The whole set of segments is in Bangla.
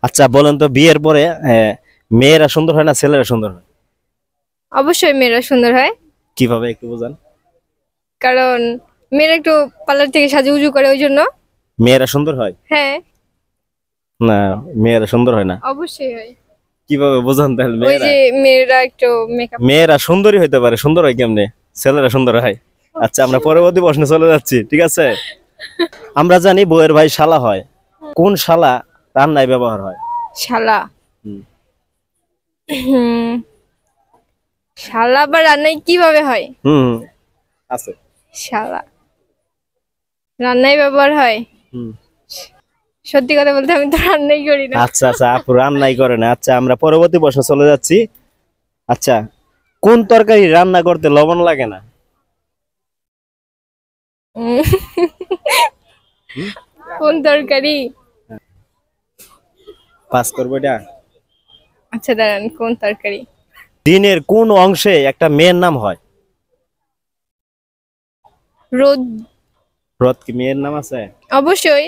আচ্ছা বলেন তো বিয়ের পরে মেয়েরা সুন্দর হয় না ছেলেরা সুন্দর হয়? অবশ্যই মেয়েরা সুন্দর হয়। কিভাবে একটু বোঝান। কারণ মেয়েরা একটু পার্লার থেকে সাজুগুজু করে ওই জন্য। মেয়েরা সুন্দর হয়? হ্যাঁ, না, মেয়েরা সুন্দর হয় না। অবশ্যই হয়। কিভাবে বোঝান তাহলে? ওই যে মেয়েরা একটু মেকআপ। মেয়েরা সুন্দরী হইতে পারে, সুন্দর হয় কেমনে? ছেলেরা সুন্দর হয়। আচ্ছা আমরা পরবর্তী প্রশ্নে চলে যাচ্ছি, ঠিক আছে? আমরা জানি বউয়ের ভাই শালা হয়, কোন শালা রান্নায় ব্যবহার হয়? শালা। হুম। হুম, শালা বা রান্নায় কিভাবে হয়? হুম আছে। শালা রান্নায় ব্যবহার হয়। হুম। সত্যি কথা বলতে আমি তো রান্নাই করি না। আচ্ছা আচ্ছা, আপু রান্নাই করে না। আচ্ছা আমরা পরবর্তী প্রশ্নে চলে যাচ্ছি। আচ্ছা, কোন তরকারি রান্না করতে লবণ লাগে না? উম, কোন তরকারি? পাস করবো এটা। আচ্ছা দাঁড়ান, কোন তরকারি? দিনের কোন অংশে একটা মেয়ের নাম হয়? রোদ। রথ কি মেয়ের নাম আছে? অবশ্যই।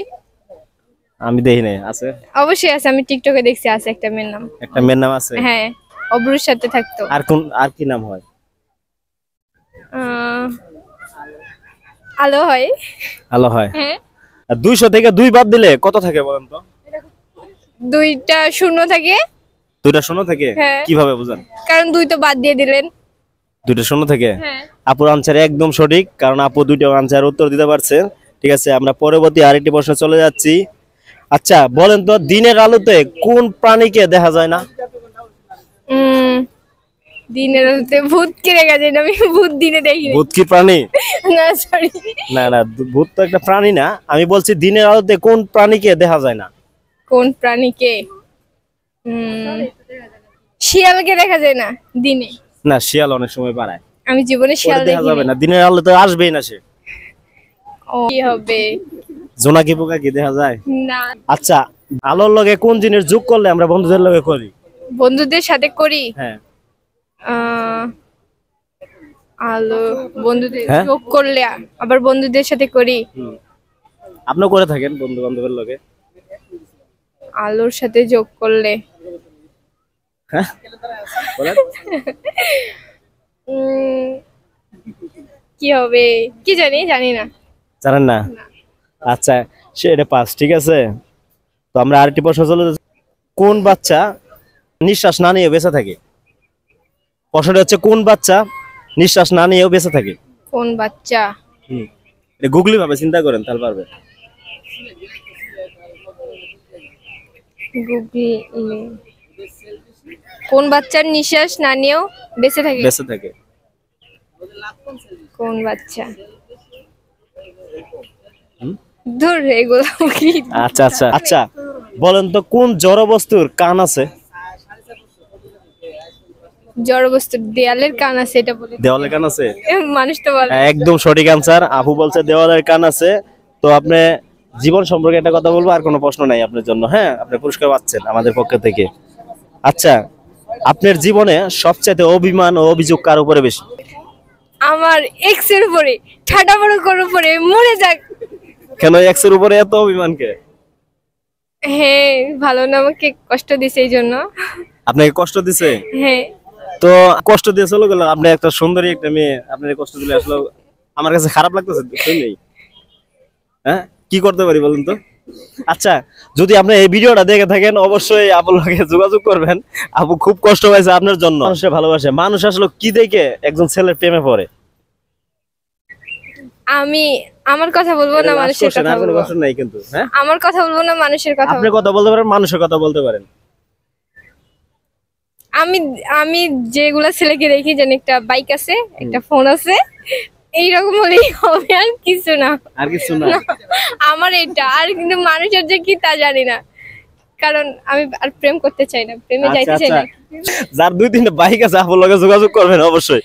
আমি দেখি নাই। আছে? অবশ্যই আছে, আমি টিকটকে দেখছি আছে একটা মেয়ের নাম। একটা মেয়ের নাম আছে? হ্যাঁ, অব্রুর সাথে থাকতো। আর কি নাম হয়? আহ, আলো হয়। আলো হয়। হ্যাঁ। আর 200 থেকে 2 বাদ দিলে কত থাকে বলেন তো? দুইটা শূন্য থাকে। দুইটা শূন্য থেকে? হ্যাঁ। কিভাবে বুঝান? কারণ দুই তো বাদ দিয়ে দিলেন। দুইটা শূন্য থেকে? হ্যাঁ। আপুর আনসার একদম সঠিক, কারণ আপু দুইটা আনসার উত্তর দিতে পারছে। ঠিক আছে, আমরা পরবর্তী আরেকটি প্রশ্নে চলে যাচ্ছি। আচ্ছা বলেন তো দিনের আলোতে কোন প্রাণীকে দেখা যায় না? দিনের আলোতে ভূতকে দেখা যায় না, আমি ভূত দিনে দেখি। ভূত কি প্রাণী? না সরি। না না, ভূত তো একটা প্রাণী না। আমি বলছি দিনের আলোতে কোন প্রাণীকে দেখা যায় না? কোন প্রাণীকে? শিয়ালকে দেখা যায় না দিনে। না, শিয়াল অনেক সময় পালায়। আমি জীবনে শিয়াল দেখা যাবে দেখিনি। না, দিনের আলোতে আসবেই না সে। কি হবে? জোনাকি পোকা কি দেখা যায়? না। আচ্ছা, আলোর লগে কোন জিনিস যোগ করলে আমরা বন্ধুদের লগে করি? বন্ধুদের সাথে করি। হ্যাঁ। আলো বন্ধুদের হ্যাঁ? যোগ করলে আবার বন্ধুদের সাথে করি। আপনি করে থাকেন বন্ধু বান্ধবের লগে? আলোর সাথে যোগ করলে হ্যাঁ বলেন। কি হবে? কি জানি না। জানেন না? আচ্ছা সেটা পাস, ঠিক আছে। তো আমরা আরেকটি প্রশ্ন চলে যাচ্ছি। কোন বাচ্চা নিঃশ্বাস না নিয়ে বেঁচে থাকে? প্রশ্নটা হচ্ছে কোন বাচ্চা নিঃশ্বাস না নিয়েও বেঁচে থাকে? কোন বাচ্চা? এটা গুগলি ভাবে চিন্তা করেন তাহলে পারবে। কোন বাচ্চার নিঃশ্বাস না নিয়েও বেঁচে থাকে? বেঁচে থাকে। কোন বাচ্চা? দূর এগুলো কি? আচ্ছা আচ্ছা আচ্ছা, বলেন তো কোন জড় বস্তুর কান আছে? জড় বস্তুর দেয়ালের কান আছে, এটা বলে। দেওয়ালের কান আছে? মানুষ তো বলে। একদম সঠিক আনসার। আপু বলছে দেওয়ালের কান আছে। তো আপনি জীবন সম্পর্কে একটা কথা বলবো, আর কোনো প্রশ্ন নাই আপনার জন্য। হ্যাঁ, আপনি পুরস্কার পাচ্ছেন আমাদের পক্ষ থেকে। আচ্ছা, আপনার জীবনে সবচেয়ে অভিমান ও অভিযোগ কার উপরে বেশি? আমার এক্স এর উপরে, ঠাডা বড় করার উপরে, মরে যাক। কেন এক্স এর উপরে এত অভিমান কে? হ্যাঁ, ভালো না আমাকে কষ্ট দিছে এই জন্য। আপনাকে কষ্ট দিছে? হ্যাঁ। তো কষ্ট দিয়ে চলে গেল। আপনি একটা সুন্দরী একটা মেয়ে, আপনার কষ্ট দিলে আসলে আমার কাছে খারাপ লাগতেছে। শুনলেই হ্যাঁ, কি করতে পারি বলুন তো? আচ্ছা, যদি আপনি এই ভিডিওটা দেখে থাকেন অবশ্যই আপুর লগে যোগাযোগ করবেন। আপু খুব কষ্ট পাইছে আপনার জন্য। মানুষের ভালোবাসে, মানুষ আসলে কি দেখে একজন ছেলের প্রেমে পড়ে? আমি আমার কথা বলবো না মানুষের কথা বলবো? কষ্ট নাই কিন্তু। হ্যাঁ, আমার কথা বলবো না মানুষের কথা আপনি বলবো? কথা বলতে পারেন, মানুষের কথা বলতে পারেন। আমি আমি যেগুলা ছেলেকে দেখি, জানি একটা বাইক আছে, একটা ফোন আছে, এইরকম হলেই হবে, আর কিছু না। আর কিছু না? আমার এটা আর, কিন্তু মানুষের যে কি তা জানি না, কারণ আমি আর প্রেম করতে চাই না, প্রেমে যাইতে চাই না। যার 2-3টা বাইক আছে আপুর লগে যোগাযোগ করবেন অবশ্যই।